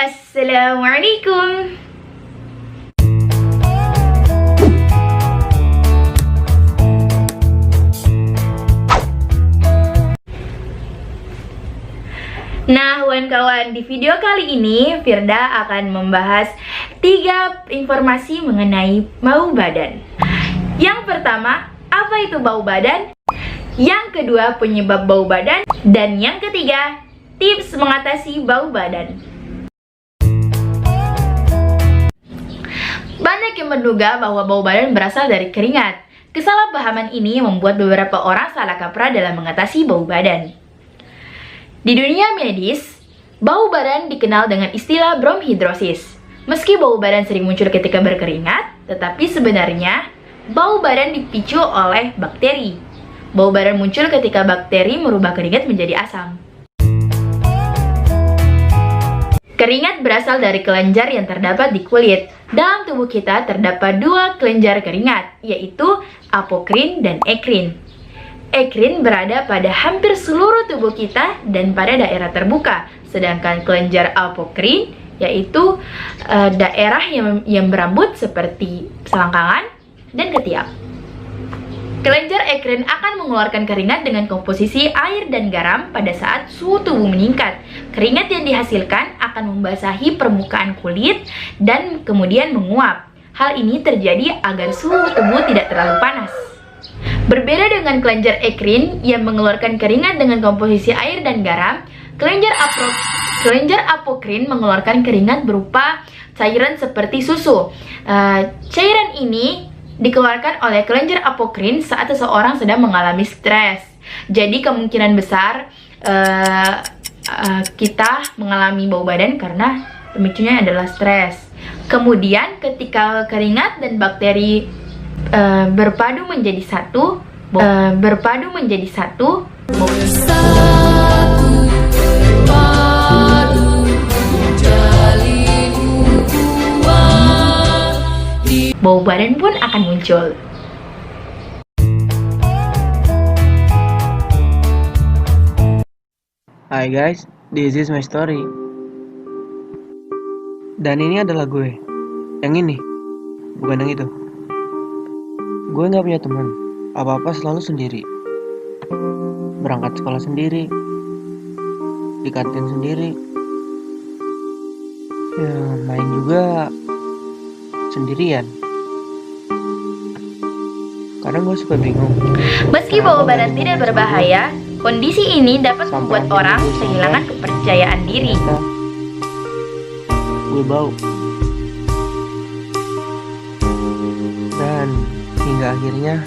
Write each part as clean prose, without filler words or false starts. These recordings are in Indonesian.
Assalamualaikum. Nah, kawan-kawan, di video kali ini Firda akan membahas 3 informasi mengenai bau badan. Yang pertama, apa itu bau badan? Yang kedua, penyebab bau badan. Dan yang ketiga, tips mengatasi bau badan. Banyak yang menduga bahwa bau badan berasal dari keringat. Kesalahpahaman ini membuat beberapa orang salah kaprah dalam mengatasi bau badan. Di dunia medis, bau badan dikenal dengan istilah bromhidrosis. Meski bau badan sering muncul ketika berkeringat, tetapi sebenarnya bau badan dipicu oleh bakteri. Bau badan muncul ketika bakteri merubah keringat menjadi asam. Keringat berasal dari kelenjar yang terdapat di kulit. Dalam tubuh kita terdapat 2 kelenjar keringat, yaitu apokrin dan ekrin. Ekrin berada pada hampir seluruh tubuh kita dan pada daerah terbuka, sedangkan kelenjar apokrin yaitu daerah yang berambut seperti selangkangan dan ketiak. Kelenjar ekrin akan mengeluarkan keringat dengan komposisi air dan garam pada saat suhu tubuh meningkat. Keringat yang dihasilkan akan membasahi permukaan kulit dan kemudian menguap. Hal ini terjadi agar suhu tubuh tidak terlalu panas. Berbeda dengan kelenjar ekrin yang mengeluarkan keringat dengan komposisi air dan garam, kelenjar apokrin mengeluarkan keringat berupa cairan seperti susu. Cairan ini dikeluarkan oleh kelenjar apokrin saat seseorang sedang mengalami stres. Jadi kemungkinan besar kita mengalami bau badan karena pemicunya adalah stres. Kemudian ketika keringat dan bakteri berpadu menjadi satu, bau badan pun akan muncul. Hai guys, this is my story. Dan ini adalah gue. Yang ini, bukan yang itu. Gue gak punya teman, apa-apa selalu sendiri. Berangkat sekolah sendiri, di kantin sendiri. Ya, main juga sendirian. Kadang gue suka bingung. Meski bau badan tidak berbahaya, kondisi ini dapat membuat orang kehilangan kepercayaan diri. Gue bau. Dan hingga akhirnya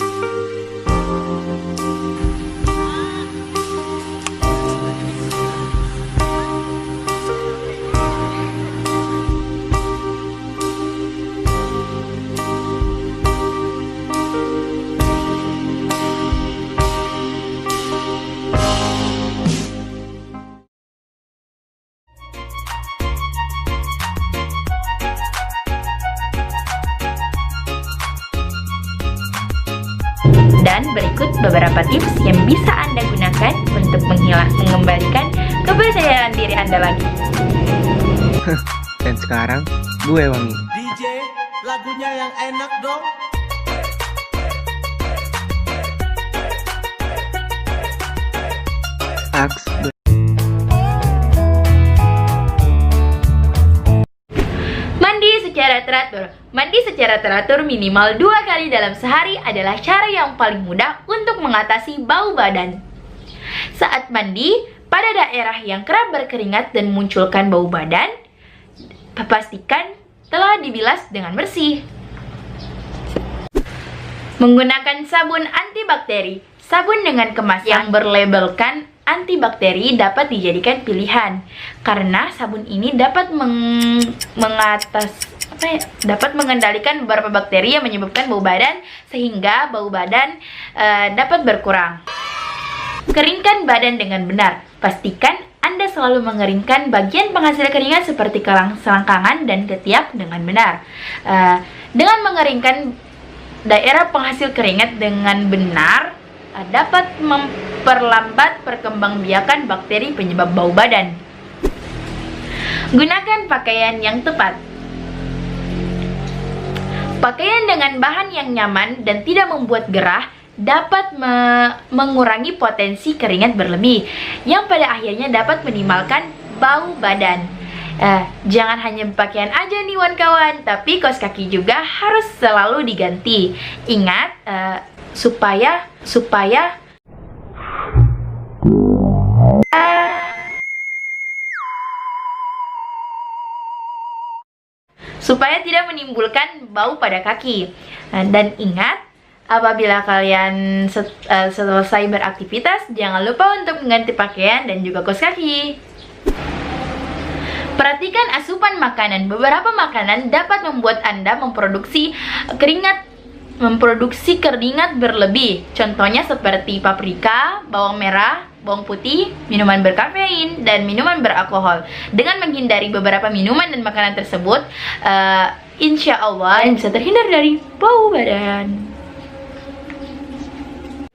dan berikut beberapa tips yang bisa Anda gunakan untuk mengembalikan kepercayaan diri Anda lagi. dan sekarang gue wangi. DJ, lagunya yang enak dong. Aks. Mandi secara teratur minimal 2 kali dalam sehari adalah cara yang paling mudah untuk mengatasi bau badan. Saat mandi, pada daerah yang kerap berkeringat dan munculkan bau badan, pastikan telah dibilas dengan bersih. Menggunakan sabun antibakteri. Sabun dengan kemasan yang berlabelkan antibakteri dapat dijadikan pilihan karena sabun ini dapat dapat mengendalikan beberapa bakteri yang menyebabkan bau badan sehingga bau badan dapat berkurang. Keringkan badan dengan benar. Pastikan Anda selalu mengeringkan bagian penghasil keringat seperti selangkangan dan ketiak dengan benar. Dengan mengeringkan daerah penghasil keringat dengan benar dapat memperlambat perkembangbiakan bakteri penyebab bau badan. Gunakan pakaian yang tepat. Pakaian dengan bahan yang nyaman dan tidak membuat gerah dapat mengurangi potensi keringat berlebih, yang pada akhirnya dapat menimbulkan bau badan. Jangan hanya pakaian aja nih kawan, tapi kaos kaki juga harus selalu diganti. Ingat, supaya tidak menimbulkan bau pada kaki. Dan ingat, apabila kalian selesai beraktivitas, jangan lupa untuk mengganti pakaian dan juga kaos kaki. Perhatikan asupan makanan. Beberapa makanan dapat membuat Anda memproduksi keringat berlebih. Contohnya seperti paprika, bawang merah, bawang putih, minuman berkafein, dan minuman beralkohol. Dengan menghindari beberapa minuman dan makanan tersebut, insya Allah bisa terhindar dari bau badan.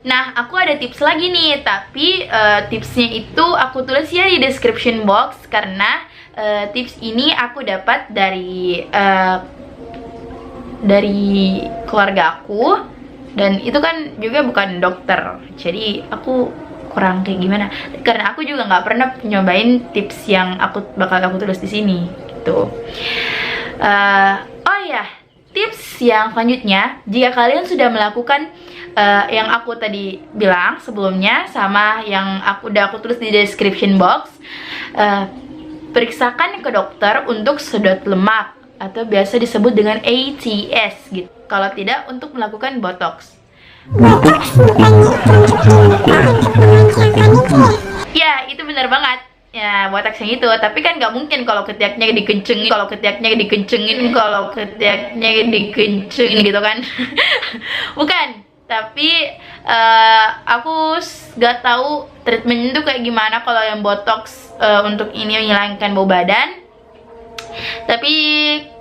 Nah, aku ada tips lagi nih, tapi tipsnya itu aku tulis ya di description box, karena tips ini aku dapat dari keluarga aku, dan itu kan juga bukan dokter, jadi aku kurang kayak gimana, karena aku juga nggak pernah nyobain tips yang bakal aku tulis di sini gitu. Oh ya, tips yang selanjutnya, jika kalian sudah melakukan yang aku tadi bilang sebelumnya sama yang aku tulis di description box, periksakan ke dokter untuk sedot lemak atau biasa disebut dengan ATS gitu. Kalau tidak, untuk melakukan botox. Ya, itu benar banget. Ya, botox yang itu. Tapi kan nggak mungkin kalau ketiaknya dikencengin gitu kan. Bukan. Tapi aku nggak tahu treatment itu kayak gimana kalau yang botox untuk ini menghilangkan bau badan. Tapi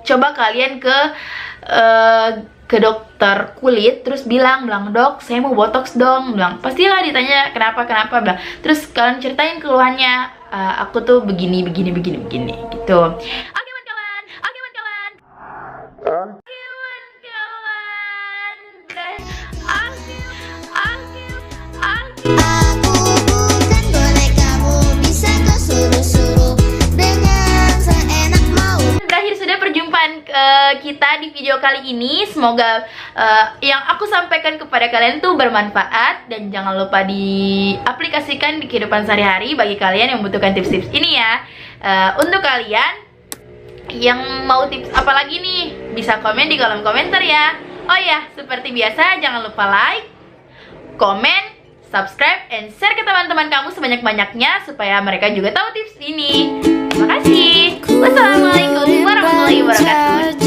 coba kalian ke dokter kulit, terus bilang, dok, saya mau botox dong, pastilah ditanya kenapa, bilang. Terus kalian ceritain keluhannya, aku tuh begini gitu. Oke kawan. Kita di video kali ini, semoga yang aku sampaikan kepada kalian tuh bermanfaat, dan jangan lupa diaplikasikan di kehidupan sehari-hari bagi kalian yang membutuhkan tips-tips ini ya. Untuk kalian yang mau tips apa lagi nih, bisa komen di kolom komentar ya. Oh ya, seperti biasa jangan lupa like, komen, subscribe, and share ke teman-teman kamu sebanyak-banyaknya supaya mereka juga tahu tips ini. Terima kasih. Wassalamualaikum warahmatullahi wabarakatuh.